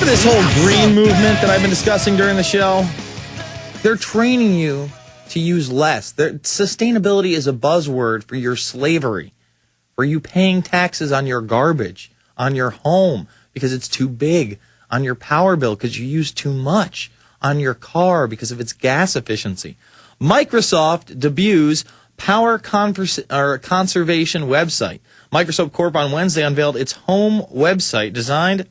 Remember this whole green movement that I've been discussing during the show? They're training you to use less. Sustainability is a buzzword for your slavery, for you paying taxes on your garbage, on your home because it's too big, on your power bill because you use too much, on your car because of its gas efficiency. Microsoft debuts power conservation website. Microsoft Corp on Wednesday unveiled its home website designed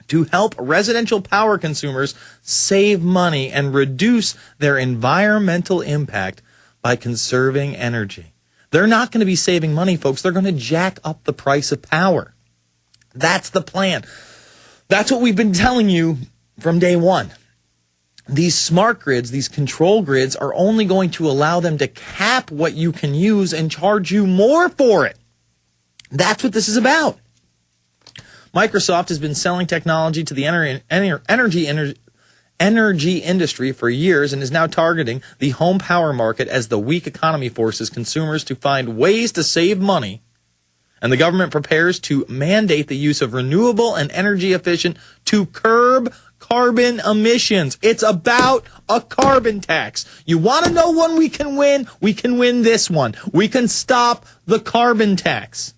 to help residential power consumers save money and reduce their environmental impact by conserving energy. They're not going to be saving money, folks. They're going to jack up the price of power. That's the plan. That's what we've been telling you from day one. These smart grids, these control grids, are only going to allow them to cap what you can use and charge you more for it. That's what this is about. Microsoft has been selling technology to the energy industry for years and is now targeting the home power market as the weak economy forces consumers to find ways to save money. And the government prepares to mandate the use of renewable and energy efficient to curb carbon emissions. It's about a carbon tax. You want to know when we can win? We can win this one. We can stop the carbon tax.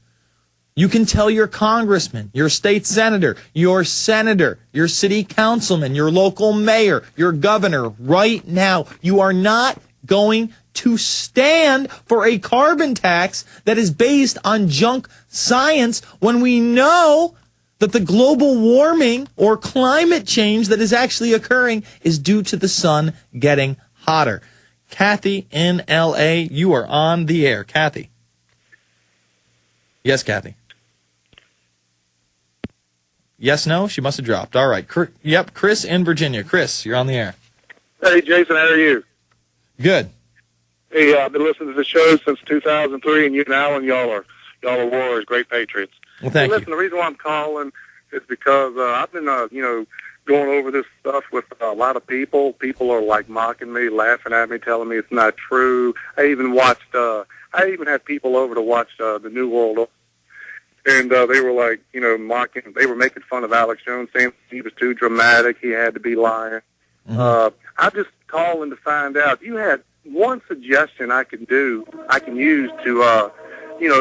You can tell your congressman, your state senator, your city councilman, your local mayor, your governor right now, you are not going to stand for a carbon tax that is based on junk science when we know that the global warming or climate change that is actually occurring is due to the sun getting hotter. Kathy in L.A., you are on the air. Kathy. Yes, Kathy. Yes, no? She must have dropped. All right. Yep, Chris in Virginia. Chris, you're on the air. Hey, Jason, how are you? Good. Hey, I've been listening to the show since 2003, and you and Alan, y'all are warriors, great patriots. Well, thank you. Listen, the reason why I'm calling is because I've been, going over this stuff with a lot of people. People are, like, mocking me, laughing at me, telling me it's not true. I even had people over to watch the New World Order. And they were like, mocking. They were making fun of Alex Jones, saying he was too dramatic. He had to be lying. Mm-hmm. I'm just calling to find out. You had one suggestion I can use to,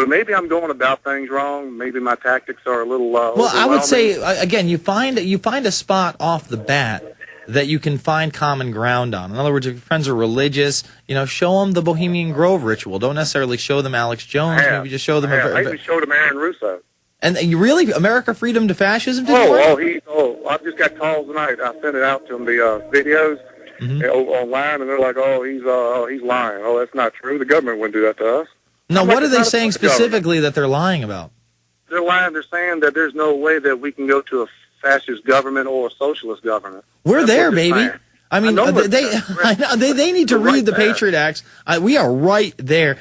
maybe I'm going about things wrong. Maybe my tactics are a little. Well, I would say again, you find a spot off the bat that you can find common ground on. In other words, if your friends are religious, show them the Bohemian Grove ritual. Don't necessarily show them Alex Jones. Maybe just show them. Maybe show them Aaron Russo. And you really, America Freedom to Fascism? I've just got calls tonight. I sent it out to them, the videos online, and they're like, he's lying. Oh, that's not true. The government wouldn't do that to us. Now, what are they saying specifically that they're lying about? They're lying. They're saying that there's no way that we can go to a fascist government or a socialist government. We're there, baby. I mean, they need to read the Patriot Acts. We are right there.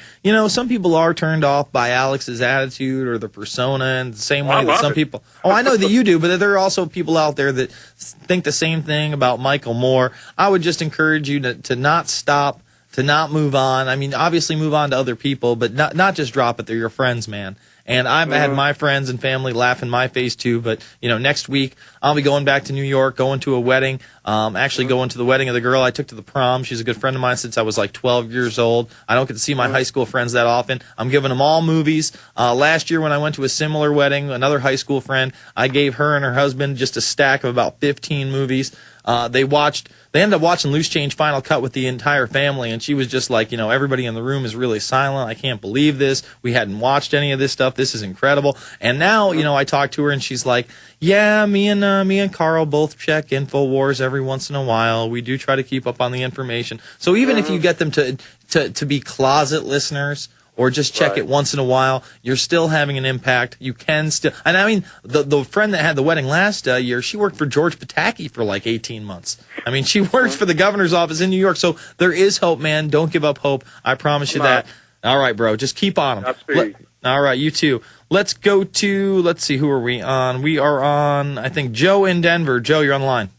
Some people are turned off by Alex's attitude or the persona, and the same way that some people. Oh, I know that you do, but there are also people out there that think the same thing about Michael Moore. I would just encourage you to not stop, to not move on. I mean, obviously move on to other people, but not just drop it. They're your friends, man. And I've had my friends and family laugh in my face too. But next week I'll be going back to New York, going to a wedding. Actually going to the wedding of the girl I took to the prom. She's a good friend of mine since I was like 12 years old. I don't get to see my high school friends that often. I'm giving them all movies. Last year when I went to a similar wedding, another high school friend, I gave her and her husband just a stack of about 15 movies. They ended up watching Loose Change Final Cut with the entire family, and she was just like, everybody in the room is really silent. I can't believe this. We hadn't watched any of this stuff. This is incredible. And now, I talked to her, and she's like, yeah, me and Carl both check Infowars every once in a while. We do try to keep up on the information. So even if you get them to be closet listeners, or just check it once in a while, you're still having an impact. You can still, and I mean, the friend that had the wedding last year, she worked for George Pataki for like 18 months. I mean, she worked for the governor's office in New York. So there is hope, man. Don't give up hope. I promise you that. All right, bro. Just keep on them. All right, you too. Let's see, who are we on? We are on, I think, Joe in Denver. Joe, you're on the line.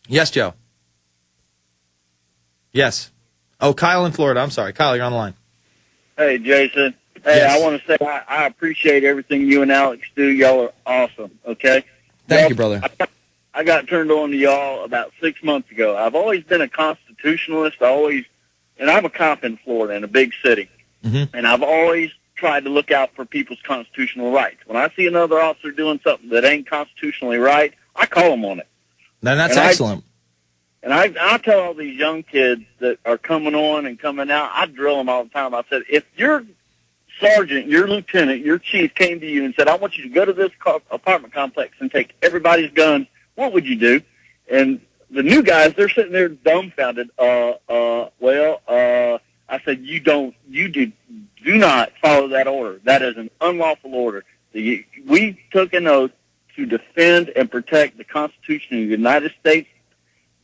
Yes, Joe. Yes. Oh, Kyle in Florida. I'm sorry. Kyle, you're on the line. Hey, Jason. Hey, yes. I want to say I appreciate everything you and Alex do. Y'all are awesome, okay? Thank you, brother. I got turned on to y'all about 6 months ago. I've always been a constitutionalist. And I'm a cop in Florida in a big city. Mm-hmm. And I've always tried to look out for people's constitutional rights. When I see another officer doing something that ain't constitutionally right, I call them on it. Then that's excellent. I tell all these young kids that are coming on and coming out, I drill them all the time. I said, if your sergeant, your lieutenant, your chief came to you and said, I want you to go to this apartment complex and take everybody's guns, what would you do? And the new guys, they're sitting there dumbfounded. I said, you do not follow that order. That is an unlawful order. We took an oath to defend and protect the Constitution of the United States,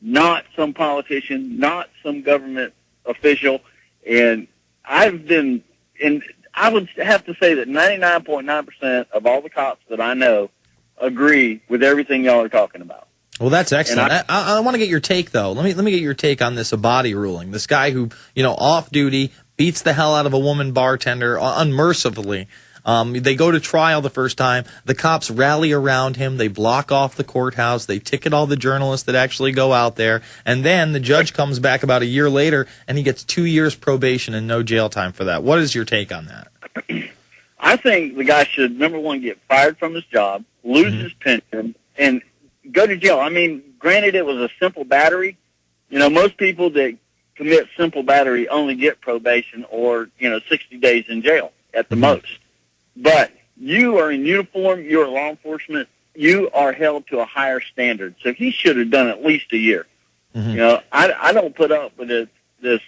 not some politician, not some government official. And I would have to say that 99.9% of all the cops that I know agree with everything y'all are talking about. Well, that's excellent. I want to get your take, though. Let me get your take on this Abadi ruling. This guy who, off duty, beats the hell out of a woman bartender unmercifully. They go to trial the first time. The cops rally around him. They block off the courthouse. They ticket all the journalists that actually go out there. And then the judge comes back about a year later, and he gets 2 years probation and no jail time for that. What is your take on that? I think the guy should, number one, get fired from his job, lose his pension, and go to jail. I mean, granted, it was a simple battery. Most people that commit simple battery only get probation or, 60 days in jail at the most. But you are in uniform, you're law enforcement, you are held to a higher standard. So he should have done at least a year. I don't put up with this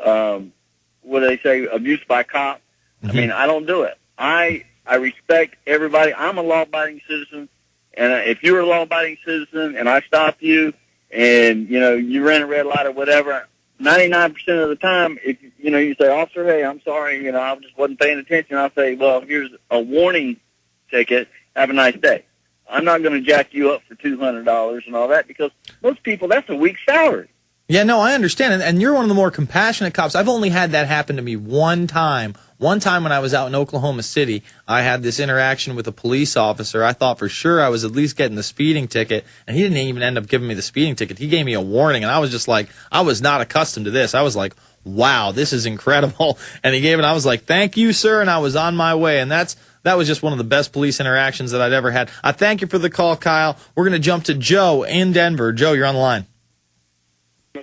what do they say, abuse by cop. I mean, I don't do it. I respect everybody. I'm a law-abiding citizen. And if you're a law-abiding citizen and I stop you and, you ran a red light or whatever, 99% of the time, if, you say, officer, hey, I'm sorry, I just wasn't paying attention, I'll say, well, here's a warning ticket. Have a nice day. I'm not going to jack you up for $200 and all that because most people, that's a week's salary. Yeah, no, I understand. And you're one of the more compassionate cops. I've only had that happen to me one time. One time when I was out in Oklahoma City, I had this interaction with a police officer. I thought for sure I was at least getting the speeding ticket, and he didn't even end up giving me the speeding ticket. He gave me a warning, and I was just like, I was not accustomed to this. I was like, wow, this is incredible. And he gave it, I was like, thank you, sir, and I was on my way. And that was just one of the best police interactions that I'd ever had. I thank you for the call, Kyle. We're going to jump to Joe in Denver. Joe, you're on the line.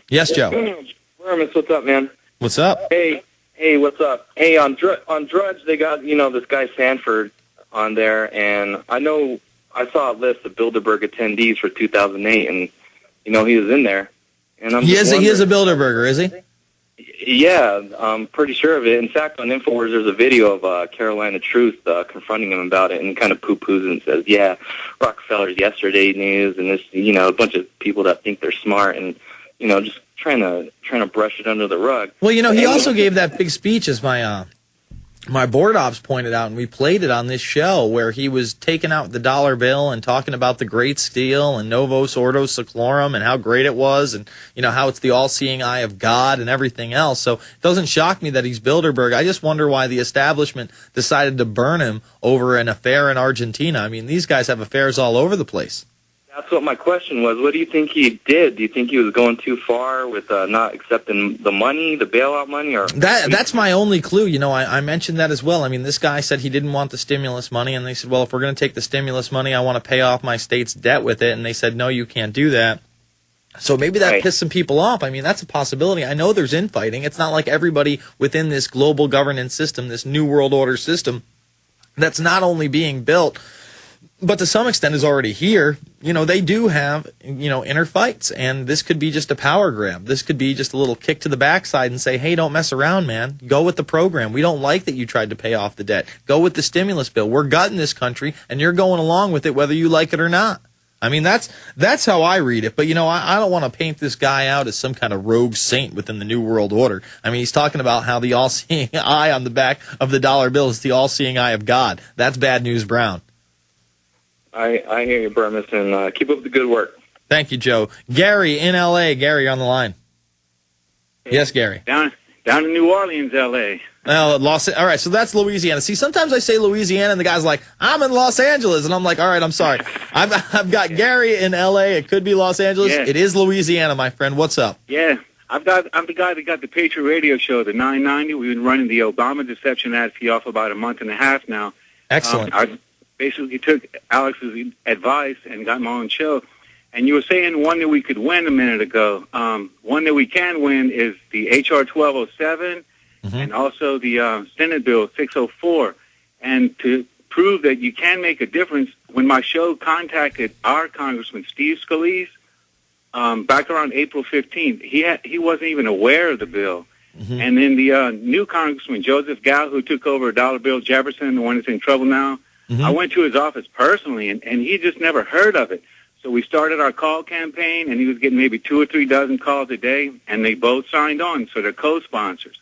Yes, Joe. Bermas, what's up, man? What's up? Hey, what's up? Hey, on Drudge, they got, this guy Sanford on there, and I saw a list of Bilderberg attendees for 2008, and, he was in there. And he is a Bilderberger, is he? Yeah, I'm pretty sure of it. In fact, on Infowarrior, there's a video of Carolina Truth confronting him about it and kind of poo-poos and says, yeah, Rockefeller's yesterday news, and this, a bunch of people that think they're smart and, just trying to brush it under the rug. Well, he also gave that big speech, as my board ops pointed out, and we played it on this show, where he was taking out the dollar bill and talking about the Great Steel and Novus Ordo Seclorum and how great it was, and how it's the all-seeing eye of God and everything else. So it doesn't shock me that he's Bilderberg. I just wonder why the establishment decided to burn him over an affair in Argentina. I mean, these guys have affairs all over the place. That's what my question was. What do you think he did? Do you think he was going too far with not accepting the money, the bailout money? Or that's my only clue. I mentioned that as well. I mean, this guy said he didn't want the stimulus money, and they said, well, if we're going to take the stimulus money, I want to pay off my state's debt with it. And they said, no, you can't do that. So maybe that pissed some people off. I mean, that's a possibility. I know there's infighting. It's not like everybody within this global governance system, this New World Order system, that's not only being built, but to some extent is already here. They do have, inner fights, and this could be just a power grab. This could be just a little kick to the backside and say, hey, don't mess around, man. Go with the program. We don't like that you tried to pay off the debt. Go with the stimulus bill. We're gutting this country, and you're going along with it whether you like it or not. I mean, that's how I read it. But, I don't want to paint this guy out as some kind of rogue saint within the New World Order. I mean, he's talking about how the all-seeing eye on the back of the dollar bill is the all-seeing eye of God. That's bad news, Brown. I hear you, Bermas, and keep up the good work. Thank you, Joe. Gary in L.A. Gary, you're on the line. Hey, yes, Gary. Down in New Orleans, L.A. Well, all right, so that's Louisiana. See, sometimes I say Louisiana, and the guy's like, I'm in Los Angeles. And I'm like, all right, I'm sorry. I've got Gary in L.A. It could be Los Angeles. Yeah. It is Louisiana, my friend. What's up? Yeah. I'm the guy that got the Patriot Radio Show, the 990. We've been running the Obama deception ad for y'all for about a month and a half now. Excellent. I basically took Alex's advice and got my own show. And you were saying one that we could win a minute ago. One that we can win is the H.R. 1207 and also the Senate Bill 604. And to prove that you can make a difference, when my show contacted our Congressman, Steve Scalise, back around April 15th, he wasn't even aware of the bill. And then the new Congressman, Joseph Gow, who took over Dollar Bill Jefferson, the one that's in trouble now, I went to his office personally, and he just never heard of it. So we started our call campaign, and he was getting maybe 2 or 3 dozen calls a day, and they both signed on, so they're co-sponsors.